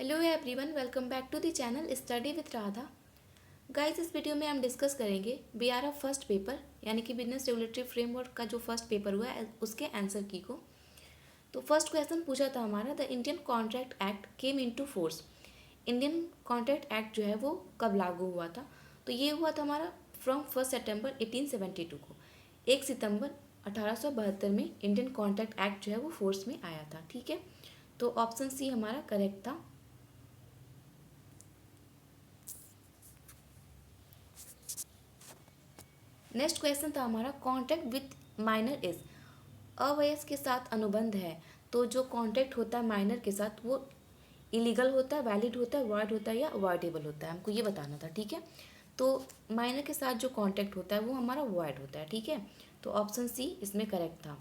Hello everyone, welcome back to the channel study with Radha. Guys, इस video में हम discuss करेंगे बीआरएफ फर्स्ट पेपर यानी कि बिजनेस रेगुलेटरी फ्रेमवर्क का जो फर्स्ट पेपर हुआ है उसके आंसर की को। तो फर्स्ट क्वेश्चन पूछा था हमारा, the Indian contract act came into force. Indian contract act जो है वो कब लागू हुआ था? तो ये हुआ था हमारा फ्रॉम 1 सितंबर 1872 को। 1 सितंबर 1872 में इंडियन कॉन्ट्रैक्ट एक्ट जो है वो फोर्स में आया था। ठीक है, तो ऑप्शन सी हमारा करेक्ट था। नेक्स्ट क्वेश्चन था हमारा, कॉन्ट्रैक्ट विथ माइनर इज। अवयस्क के साथ अनुबंध है तो जो कॉन्ट्रैक्ट होता है माइनर के साथ वो इलीगल होता है, वैलिड होता है, वॉइड होता है या अवॉइडेबल होता है, हमको ये बताना था। ठीक है, तो माइनर के साथ जो कॉन्ट्रैक्ट होता है वो हमारा वॉइड होता है। ठीक है, तो ऑप्शन सी इसमें करेक्ट था।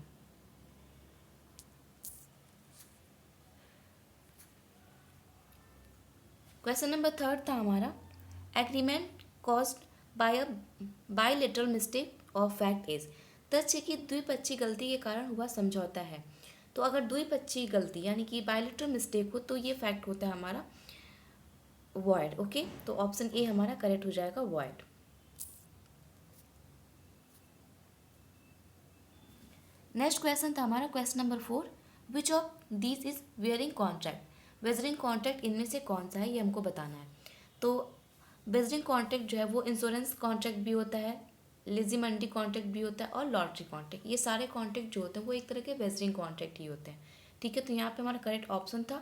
क्वेश्चन नंबर 3 था हमारा, agreement caused by a bilateral mistake of fact is. तथ्य की द्विपक्षीय गलती के कारण हुआ समझौता है। तो अगर द्विपक्षीय गलती यानी कि बायलैटरल मिस्टेक हो तो ये फैक्ट होता है हमारा वॉइड। ओके, तो ऑप्शन ए हमारा करेक्ट हो जाएगा, वॉइड। नेक्स्ट क्वेश्चन था हमारा question number 4, which of this is wearing contract. Wagering contract इनमें से कौन सा है ये हमको बताना है। तो वेजरिंग कॉन्ट्रैक्ट जो है वो इंश्योरेंस कॉन्ट्रैक्ट भी होता है, लिजिमंडी कॉन्ट्रैक्ट भी होता है और लॉटरी कॉन्ट्रैक्ट। ये सारे कॉन्ट्रैक्ट जो होते हैं वो एक तरह के वेजरिंग कॉन्ट्रैक्ट ही होते हैं। ठीक है, तो यहाँ पे हमारा करेक्ट ऑप्शन था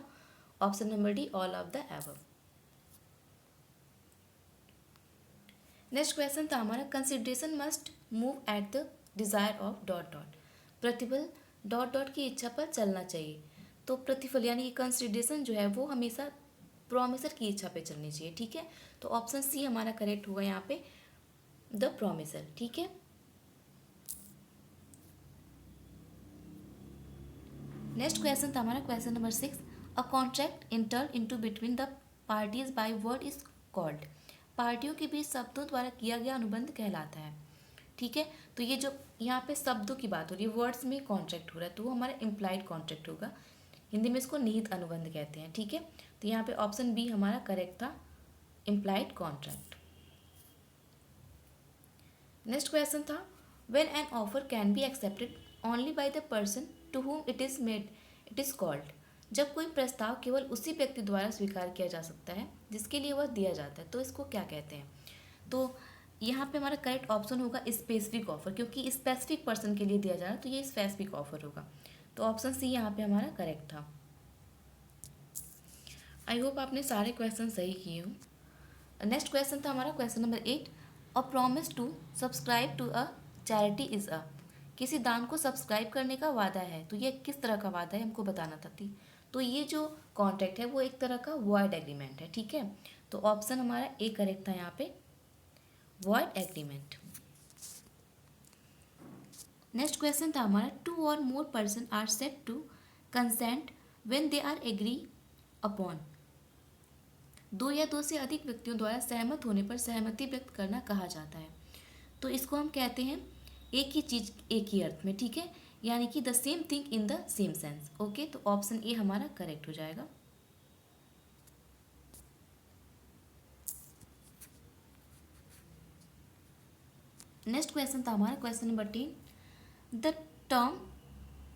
option number D, all of the above. Next question था हमारा, consideration must move at the desire of dot dot. प्रतिफल डॉट डॉट की इच्छा पर चलना चाहिए। तो प्रतिफल यानी कि कंसिडरेशन जो है वो हमेशा प्रोमिसर की इच्छा पे चलनी चाहिए। ठीक है, तो ऑप्शन सी हमारा करेक्ट होगा यहाँ पे, द प्रोमिसर। ठीक है, नेक्स्ट क्वेश्चन था हमारा question number 6, a contract inter into between the parties by word is called. पार्टियों के बीच शब्दों द्वारा किया गया अनुबंध कहलाता है। ठीक है, तो ये जो यहाँ पे शब्दों की बात हो रही है, वर्ड्स में कॉन्ट्रैक्ट हो रहा है तो वो हमारा इम्प्लाइड कॉन्ट्रैक्ट होगा। हिंदी में इसको निहित अनुबंध कहते हैं। ठीक है, तो यहाँ पे ऑप्शन बी हमारा करेक्ट था, इम्प्लाइड कॉन्ट्रैक्ट। नेक्स्ट क्वेश्चन था, when an offer can be accepted only by the person to whom it is made it is called. जब कोई प्रस्ताव केवल उसी व्यक्ति द्वारा स्वीकार किया जा सकता है जिसके लिए वह दिया जाता है तो इसको क्या कहते हैं। तो यहाँ पे हमारा करेक्ट ऑप्शन होगा स्पेसिफिक ऑफर, क्योंकि स्पेसिफिक पर्सन के लिए दिया जा रहा है तो ये स्पेसिफिक ऑफर होगा। तो ऑप्शन सी यहाँ पे हमारा करेक्ट था। आई होप आपने सारे क्वेश्चन सही किए हो। नेक्स्ट क्वेश्चन था हमारा question number 8, a promise to subscribe to a charity is a. किसी दान को सब्सक्राइब करने का वादा है तो ये किस तरह का वादा है हमको बताना था। तो ये जो कॉन्ट्रैक्ट है वो एक तरह का वॉइड एग्रीमेंट है। ठीक है, तो ऑप्शन हमारा ए करेक्ट था यहाँ पे, वॉइड एग्रीमेंट। नेक्स्ट क्वेश्चन था हमारा, two or more person are set to consent when they are agree upon. दो या दो से अधिक व्यक्तियों द्वारा सहमत होने पर सहमति व्यक्त करना कहा जाता है। तो इसको हम कहते हैं एक ही चीज एक ही अर्थ में। ठीक है, यानी कि the same thing in the same sense. Okay, तो ऑप्शन ए हमारा करेक्ट हो जाएगा। नेक्स्ट क्वेश्चन था हमारा question number 10, the term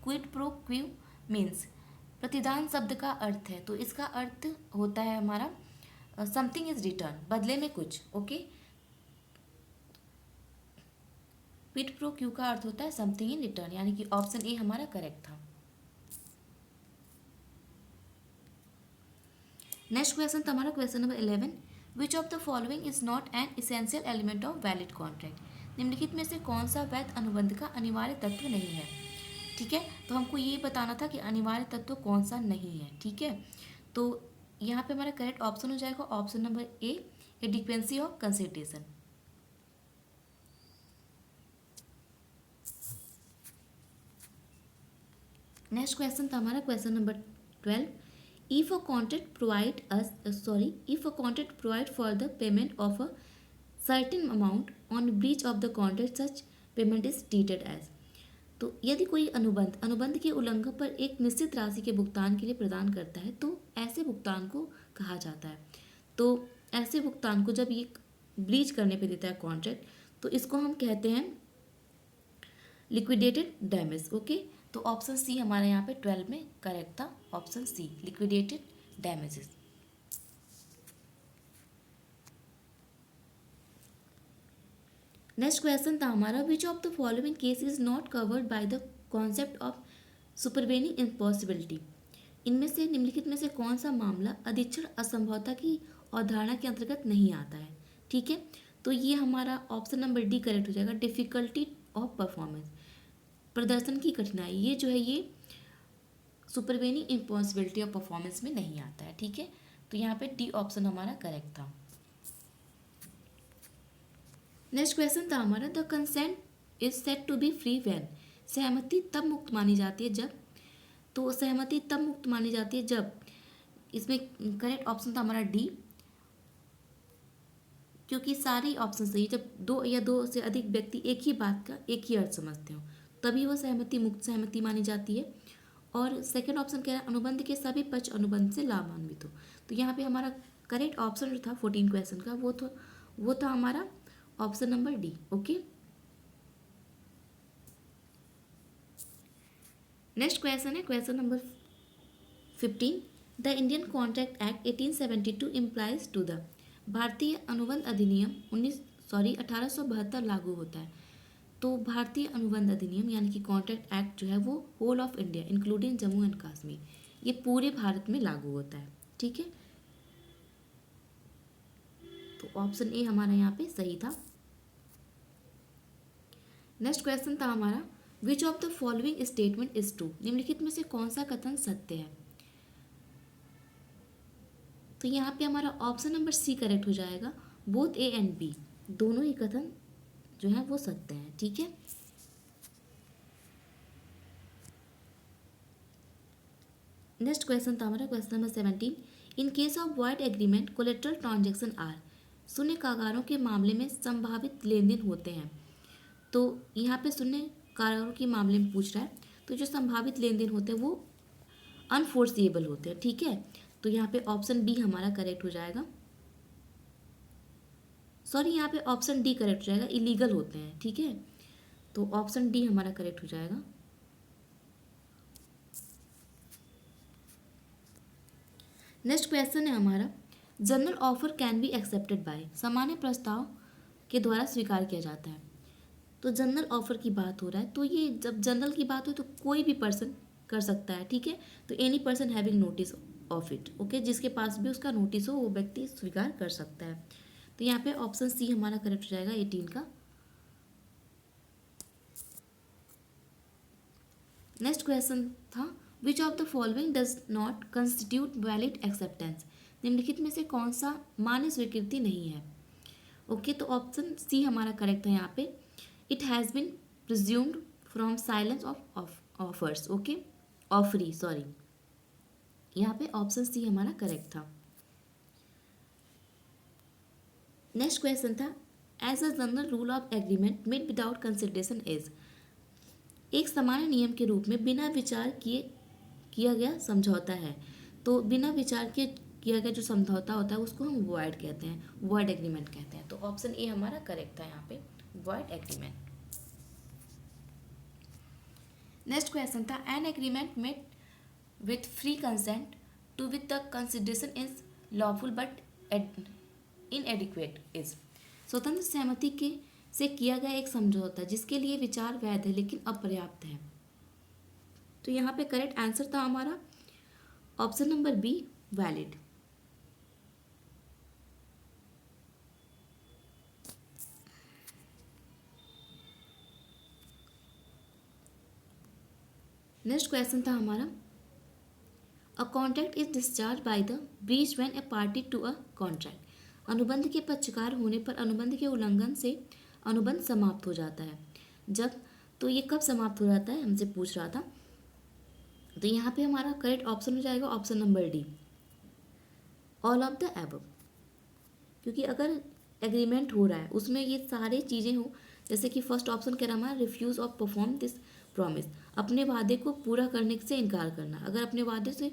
quid pro quo means. प्रतिदान शब्द का अर्थ है तो इसका अर्थ होता है हमारा समथिंग इज रिटर्न, बदले में कुछ। ओके, क्विड प्रो क्यू का अर्थ होता है समथिंग इन रिटर्न, यानी कि ऑप्शन ए हमारा करेक्ट था। नेक्स्ट क्वेश्चन था हमारा question number 11, which of the following is not an essential element of valid contract. निम्नलिखित में से कौन सा वैध अनुबंध का अनिवार्य तत्व नहीं है। ठीक है, तो हमको ये बताना था कि अनिवार्य तत्व कौन सा नहीं है। ठीक है, तो यहाँ पे हमारा करेक्ट ऑप्शन हो जाएगा option number A, adequacy of consideration. Next question था हमारा question number 12, if a contract provide us if a contract provide for the payment of a certain amount on breach of the contract, such payment is treated as। तो यदि कोई अनुबंध के उल्लंघन पर एक निश्चित राशि के भुगतान के लिए प्रदान करता है तो ऐसे भुगतान को कहा जाता है। तो ऐसे भुगतान को जब ये ब्रीच करने पे देता है कॉन्ट्रैक्ट, तो इसको हम कहते हैं लिक्विडेटेड डैमेज। ओके, तो ऑप्शन सी हमारा यहाँ पे 12 में करेक्ट था, option C liquidated damages. Next question था हमारा, which of the following case is not covered by the concept of supervening impossibility. इनमें से निम्नलिखित में से कौन सा मामला अधिक्षण असंभवता की अवधारणा के अंतर्गत नहीं आता है। ठीक है, तो ये हमारा ऑप्शन नंबर डी करेक्ट हो जाएगा, डिफिकल्टी ऑफ परफॉर्मेंस, प्रदर्शन की कठिनाई। ये जो है ये सुपरवेनिंग इम्पॉसिबिलिटी ऑफ परफॉर्मेंस में नहीं आता है। ठीक है, तो यहाँ पे डी ऑप्शन हमारा करेक्ट था। नेक्स्ट क्वेश्चन था हमारा, the consent is set to be free when. सहमति तब मुक्त मानी जाती है जब, तो सहमति तब मुक्त मानी जाती है जब, इसमें करेक्ट ऑप्शन था हमारा डी, क्योंकि सारे ऑप्शन सही, जब दो या दो से अधिक व्यक्ति एक ही बात का एक ही अर्थ समझते हो तभी वो सहमति मुक्त सहमति मानी जाती है। और सेकंड ऑप्शन कह रहा है अनुबंध के सभी पक्ष अनुबंध से लाभान्वित हो। तो यहाँ पे हमारा करेक्ट ऑप्शन जो था 14 क्वेश्चन का वो था हमारा option number D. Okay, next question है question number 15, the Indian contract act 1872 implies to the. भारतीय अनुबंध अधिनियम 1872 लागू होता है। तो भारतीय अनुबंध अधिनियम यानी कि कॉन्ट्रैक्ट एक्ट जो है वो whole of India including Jammu and Kashmir, ये पूरे भारत में लागू होता है। ठीक है, तो ऑप्शन ए हमारा यहाँ पे सही था। नेक्स्ट क्वेश्चन था हमारा, which of the following statement is true. निम्नलिखित में से कौन सा कथन सत्य है। तो यहाँ पे हमारा ऑप्शन नंबर सी करेक्ट हो जाएगा, बोथ ए एंड बी, दोनों ही कथन जो है वो सत्य है। ठीक है, नेक्स्ट क्वेश्चन था हमारा question number 17, in case of void agreement collateral transaction are. शून्य कागारों के मामले में संभावित लेन देन होते हैं। तो यहाँ पे शून्य कागारों के मामले में पूछ रहा है, तो जो संभावित लेन देन होते हैं वो अनफोर्सिएबल होते हैं। ठीक है, तो यहाँ पे ऑप्शन बी हमारा करेक्ट हो जाएगा, सॉरी यहाँ पे ऑप्शन डी करेक्ट हो जाएगा, इलीगल होते हैं। ठीक है, तो ऑप्शन डी हमारा करेक्ट हो जाएगा। नेक्स्ट क्वेश्चन है हमारा, general offer can be accepted by. सामान्य प्रस्ताव के द्वारा स्वीकार किया जाता है। तो जनरल ऑफर की बात हो रहा है, तो ये जब जनरल की बात हो तो कोई भी पर्सन कर सकता है। ठीक है, तो any person having notice of it. Okay, जिसके पास भी उसका नोटिस हो वो व्यक्ति स्वीकार कर सकता है। तो यहाँ पे ऑप्शन सी हमारा करेक्ट हो जाएगा 18 का। नेक्स्ट क्वेश्चन था, विच of the following does not constitute valid acceptance. निम्नलिखित में से कौन सा मान्य स्वीकृति नहीं है। ओके, तो ऑप्शन सी हमारा करेक्ट है यहाँ पे, it has been presumed from silence of offers. Okay, offeree sorry, यहाँ पे ऑप्शन सी हमारा करेक्ट था। नेक्स्ट क्वेश्चन था, as a general rule of agreement made without consideration is. एक सामान्य नियम के रूप में बिना विचार किया गया समझौता है। तो बिना विचार किया गया जो समझौता होता है उसको हम वॉइड कहते हैं, वॉइड एग्रीमेंट कहते हैं। तो ऑप्शन ए हमारा करेक्ट था यहाँ पे, वॉइड एग्रीमेंट। नेक्स्ट क्वेश्चन था, an agreement made with free consent to with the consideration is lawful but inadequate is. स्वतंत्र सहमति के से किया गया एक समझौता जिसके लिए विचार वैध है लेकिन अपर्याप्त है। तो यहाँ पे करेक्ट आंसर था हमारा option number B, valid. Next question था हमारा, a contract is discharge by the breach when a party to a contract. अनुबंध के पक्षकार होने पर अनुबंध के उल्लंघन से अनुबंध समाप्त हो जाता है जब। तो ये कब समाप्त हो जाता है हमसे पूछ रहा था। तो यहाँ पे हमारा करेक्ट ऑप्शन हो जाएगा option number D, all of the above. क्योंकि अगर एग्रीमेंट हो रहा है उसमें ये सारी चीज़ें हो, जैसे कि फर्स्ट ऑप्शन कह रहा हमारा refuse of perform this promise, अपने वादे को पूरा करने से इनकार करना। अगर अपने वादे से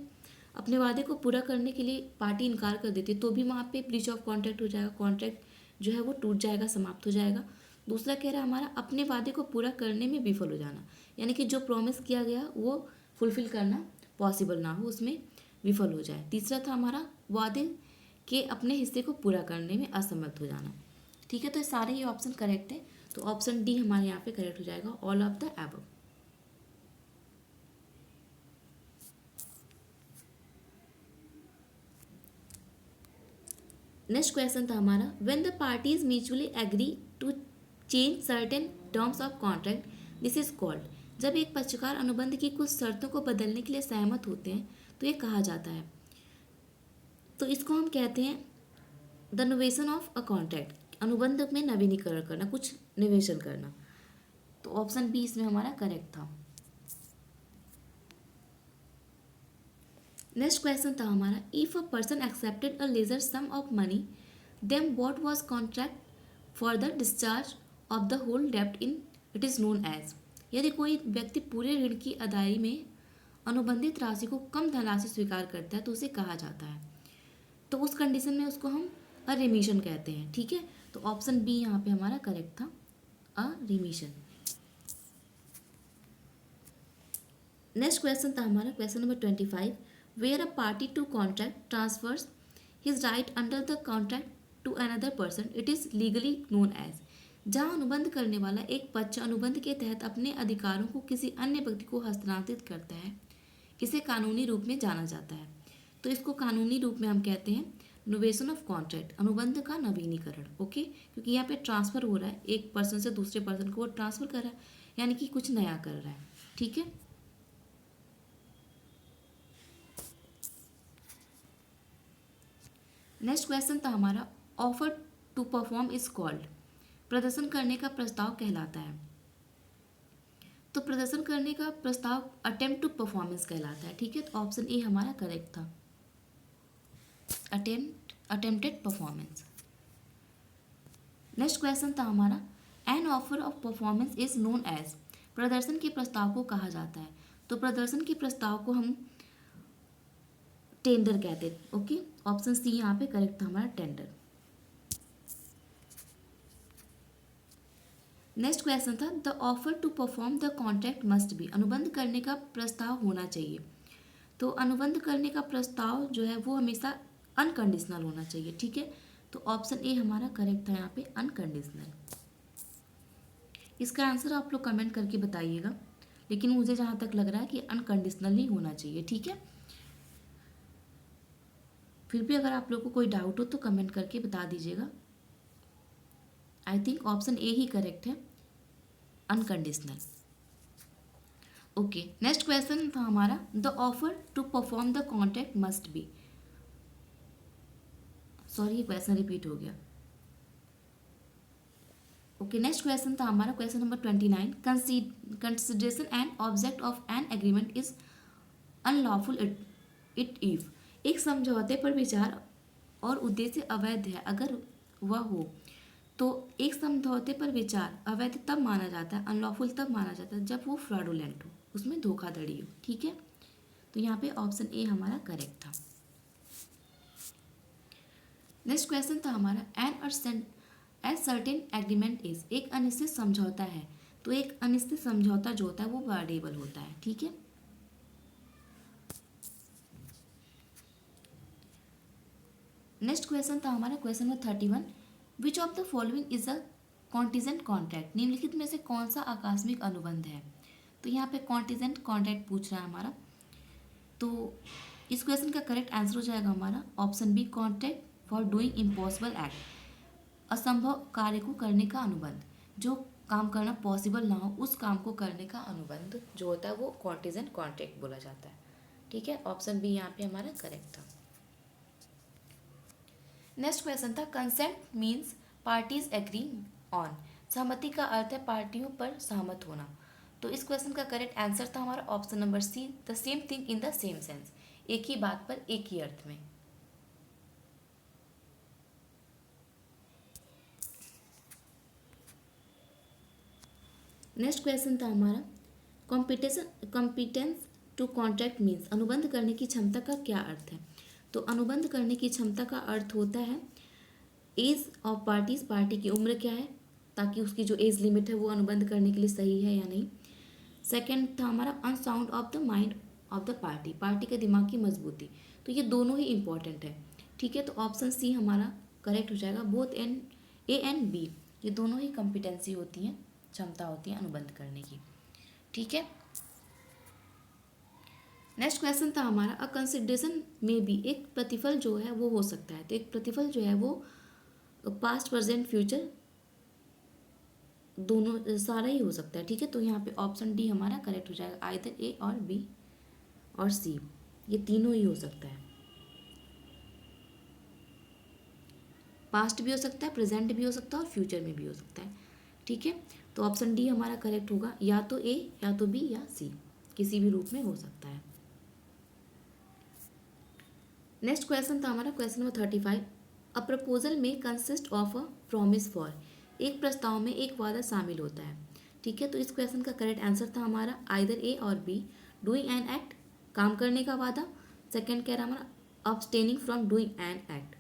अपने वादे को पूरा करने के लिए पार्टी इनकार कर देती है तो भी वहाँ पे ब्रीच ऑफ कॉन्ट्रैक्ट हो जाएगा, कॉन्ट्रैक्ट जो है वो टूट जाएगा, समाप्त हो जाएगा। दूसरा कह रहा है हमारा अपने वादे को पूरा करने में विफल हो जाना, यानी कि जो प्रॉमिस किया गया वो फुलफिल करना पॉसिबल ना हो, उसमें विफल हो जाए। तीसरा था हमारा वादे के अपने हिस्से को पूरा करने में असमर्थ हो जाना। ठीक है, तो सारे ही ऑप्शन करेक्ट है, तो ऑप्शन डी हमारे यहाँ पे करेक्ट हो जाएगा, all of the above. Next question था हमारा, when the parties mutually agree to change certain terms of contract this is called. जब एक पक्षकार अनुबंध की कुछ शर्तों को बदलने के लिए सहमत होते हैं तो ये कहा जाता है, तो इसको हम कहते हैं the novation of a contract, अनुबंध में नवीनीकरण करना, कुछ निवेशन करना। तो ऑप्शन बी इसमें हमारा करेक्ट था। नेक्स्ट क्वेश्चन था हमारा, if a person accepted a lesser sum of money then what was contract for the discharge of the whole डेब्ट in it is known as. यदि कोई व्यक्ति पूरे ऋण की अदायगी में अनुबंधित राशि को कम धनराशि स्वीकार करता है तो उसे कहा जाता है, तो उस कंडीशन में उसको हम अ रिमिशन कहते हैं। ठीक है, तो ऑप्शन बी यहाँ पे हमारा करेक्ट था, अ रिमिशन। नेक्स्ट क्वेश्चन था हमारा question number 25, where a party to contract transfers his right under the contract to another person it is legally known as. जहाँ अनुबंध करने वाला एक पक्ष अनुबंध के तहत अपने अधिकारों को किसी अन्य व्यक्ति को हस्तांतरित करता है, इसे कानूनी रूप में जाना जाता है। तो इसको कानूनी रूप में हम कहते हैं नोवेशन ऑफ कॉन्ट्रैक्ट, अनुबंध का नवीनीकरण। ओके, क्योंकि यहाँ पे ट्रांसफर हो रहा है, एक पर्सन से दूसरे पर्सन को वो ट्रांसफर कर रहा है, यानी कि कुछ नया कर रहा है। ठीक है, नेक्स्ट क्वेश्चन था हमारा, offer to perform is called. प्रदर्शन करने का प्रस्ताव कहलाता है, तो प्रदर्शन करने का प्रस्ताव अटेम्प्ट टू परफॉर्मेंस कहलाता है। ठीक है, तो ऑप्शन ए हमारा करेक्ट था, अटेम्प्टेड परफॉर्मेंस। नेक्स्ट क्वेश्चन था हमारा, an offer of performance is known as. प्रदर्शन के प्रस्ताव को कहा जाता है, तो प्रदर्शन के प्रस्ताव को हम टेंडर कहते हैं। ओके, ऑप्शन सी यहाँ पे करेक्ट था हमारा, टेंडर। नेक्स्ट क्वेश्चन था, the offer to perform the contract must be. अनुबंध करने का प्रस्ताव होना चाहिए, तो अनुबंध करने का प्रस्ताव जो है वो हमेशा अनकंडीशनल होना चाहिए। ठीक है, तो ऑप्शन ए हमारा करेक्ट था यहाँ पे, अनकंडीशनल। इसका आंसर आप लोग कमेंट करके बताइएगा, लेकिन मुझे जहाँ तक लग रहा है कि अनकंडीशनल ही होना चाहिए। ठीक है, फिर भी अगर आप लोग को कोई डाउट हो तो कमेंट करके बता दीजिएगा। आई थिंक ऑप्शन ए ही करेक्ट है, अनकंडीशनल। ओके, नेक्स्ट क्वेश्चन था हमारा, the offer to perform the contract must be. Sorry, ये क्वेश्चन रिपीट हो गया। ओके, नेक्स्ट क्वेश्चन था हमारा question number 29, consideration and object of an agreement is unlawful it if. एक समझौते पर विचार और उद्देश्य अवैध है अगर वह हो, तो एक समझौते पर विचार अवैध तब माना जाता है, अनलॉफुल तब माना जाता है जब वो फ्रॉडुलेंट हो, उसमें धोखाधड़ी हो। ठीक है, तो यहाँ पे ऑप्शन ए हमारा करेक्ट था। नेक्स्ट क्वेश्चन था हमारा, एन सर्टेन एग्रीमेंट इज। एक अनिश्चित समझौता है, तो एक अनिश्चित समझौता जो होता है वो वार्डेबल होता है। ठीक है, नेक्स्ट क्वेश्चन था हमारा question number 31, which of the following is a contingent contract. निम्नलिखित में से कौन सा आकस्मिक अनुबंध है। तो यहाँ पे कॉन्टिजेंट कॉन्ट्रैक्ट पूछ रहा है हमारा, तो इस क्वेश्चन का करेक्ट आंसर हो जाएगा हमारा option B, contract for doing impossible act. असंभव कार्य को करने का अनुबंध, जो काम करना पॉसिबल ना हो उस काम को करने का अनुबंध जो होता है वो कॉन्टिजेंट कॉन्ट्रैक्ट बोला जाता है। ठीक है, ऑप्शन बी यहाँ पे हमारा करेक्ट था। नेक्स्ट क्वेश्चन था, consent means parties agree on. सहमति का अर्थ है पार्टियों पर सहमत होना, तो इस क्वेश्चन का करेक्ट आंसर था हमारा option number C, the same thing in the same sense. एक ही बात पर एक ही अर्थ में। नेक्स्ट क्वेश्चन था हमारा, कॉम्पिटेंस टू कॉन्ट्रैक्ट मीन्स, अनुबंध करने की क्षमता का क्या अर्थ है? तो अनुबंध करने की क्षमता का अर्थ होता है एज ऑफ पार्टीज, पार्टी की उम्र क्या है, ताकि उसकी जो एज लिमिट है वो अनुबंध करने के लिए सही है या नहीं। सेकंड था हमारा unsound of the mind of the party, party के दिमाग की मजबूती। तो ये दोनों ही इंपॉर्टेंट है, ठीक है। तो ऑप्शन सी हमारा करेक्ट हो जाएगा। Both an A and B, ये दोनों ही कॉम्पिटेंसी होती हैं, क्षमता होती है अनुबंध करने की, ठीक है। नेक्स्ट क्वेश्चन था हमारा अ कंसिडरेशन में भी, एक प्रतिफल जो है वो हो सकता है। तो एक प्रतिफल जो है वो पास्ट प्रेजेंट फ्यूचर दोनों सारा ही हो सकता है, ठीक है। तो यहाँ पे ऑप्शन डी हमारा करेक्ट हो जाएगा, आइदर ए और बी और सी, ये तीनों ही हो सकता है। पास्ट भी हो सकता है, प्रेजेंट भी हो सकता है और फ्यूचर में भी हो सकता है, ठीक है। तो ऑप्शन डी हमारा करेक्ट होगा, या तो ए या तो बी या सी, किसी भी रूप में हो सकता है। नेक्स्ट क्वेश्चन था हमारा क्वेश्चन नंबर 35। अ प्रपोजल में consist of a promise for, एक प्रस्ताव में एक वादा शामिल होता है, ठीक है। तो इस क्वेश्चन का करेक्ट आंसर था हमारा आइदर ए और बी, डूइंग एन एक्ट, काम करने का वादा। सेकंड कह रहा हमारा अब्सटेनिंग फ्रॉम डूइंग एन एक्ट,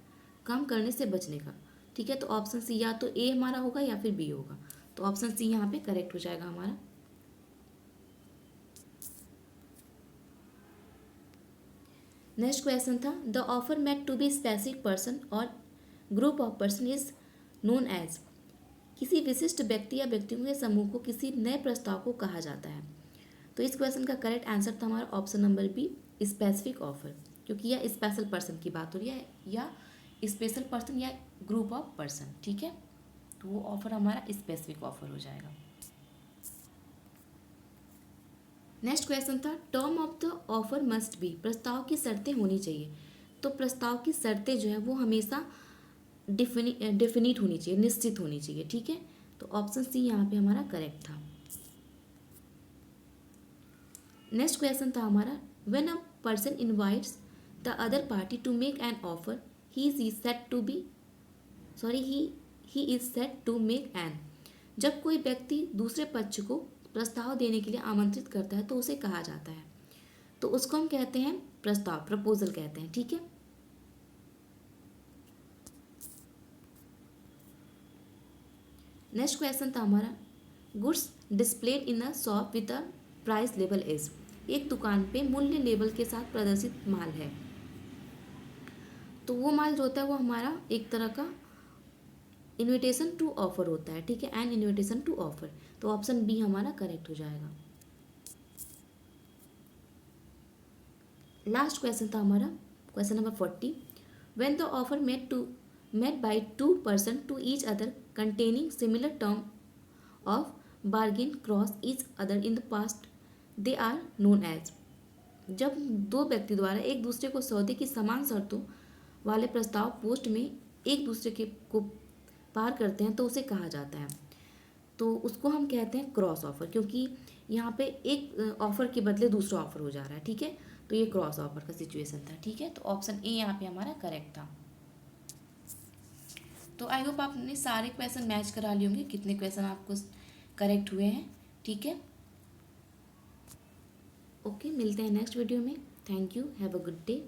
काम करने से बचने का, ठीक है। तो ऑप्शन सी या तो ए हमारा होगा या फिर बी होगा। तो ऑप्शन सी यहाँ पे करेक्ट हो जाएगा हमारा। नेक्स्ट क्वेश्चन था the offer made to be specific person और group of person is known as, किसी विशिष्ट व्यक्ति या व्यक्तियों के समूह को किसी नए प्रस्ताव को कहा जाता है। तो इस क्वेश्चन का करेक्ट आंसर था हमारा option number B, specific offer, क्योंकि यह स्पेशल पर्सन की बात हो रही है, या स्पेशल पर्सन या ग्रुप ऑफ पर्सन, ठीक है। तो वो ऑफर हमारा स्पेसिफिक ऑफर हो जाएगा। नेक्स्ट क्वेश्चन था term of the offer must be, प्रस्ताव की शर्तें होनी चाहिए। तो प्रस्ताव की शर्तें जो है वो हमेशा डेफिनिट होनी चाहिए, निश्चित होनी चाहिए, ठीक है। तो ऑप्शन सी यहाँ पे हमारा करेक्ट था। नेक्स्ट क्वेश्चन था हमारा when a person invites the other party to make an offer he is set to be he is set to make an, जब कोई व्यक्ति दूसरे पक्ष को प्रस्ताव देने के लिए आमंत्रित करता है तो उसे कहा जाता है, तो उसको हम कहते हैं प्रस्ताव, प्रपोजल कहते हैं, ठीक है। नेक्स्ट क्वेश्चन था हमारा goods displayed in a shop with a price label is, एक दुकान पे मूल्य लेबल के साथ प्रदर्शित माल है। तो वो माल जो होता है वो हमारा एक तरह का इन्विटेशन टू ऑफर होता है, ठीक है, एन इन्विटेशन टू ऑफर। तो ऑप्शन बी हमारा करेक्ट हो जाएगा। लास्ट क्वेश्चन था हमारा question number 40। When the offer made by two person to each other containing similar term of bargain cross each other in the past they are known as, जब दो व्यक्ति द्वारा एक दूसरे को सौदे की समान शर्तों वाले प्रस्ताव पोस्ट में एक दूसरे के को पार करते हैं तो उसे कहा जाता है। तो उसको हम कहते हैं क्रॉस ऑफर, क्योंकि यहाँ पे एक ऑफर के बदले दूसरा ऑफर हो जा रहा है, ठीक है। तो ये क्रॉस ऑफर का सिचुएशन था, ठीक है। तो ऑप्शन ए यहाँ पे हमारा करेक्ट था। तो आई होप आपने सारे क्वेश्चन मैच करा लिए होंगे, कितने क्वेश्चन आपको करेक्ट हुए हैं, ठीक है। ओके, मिलते हैं नेक्स्ट वीडियो में। Thank you, have a good day.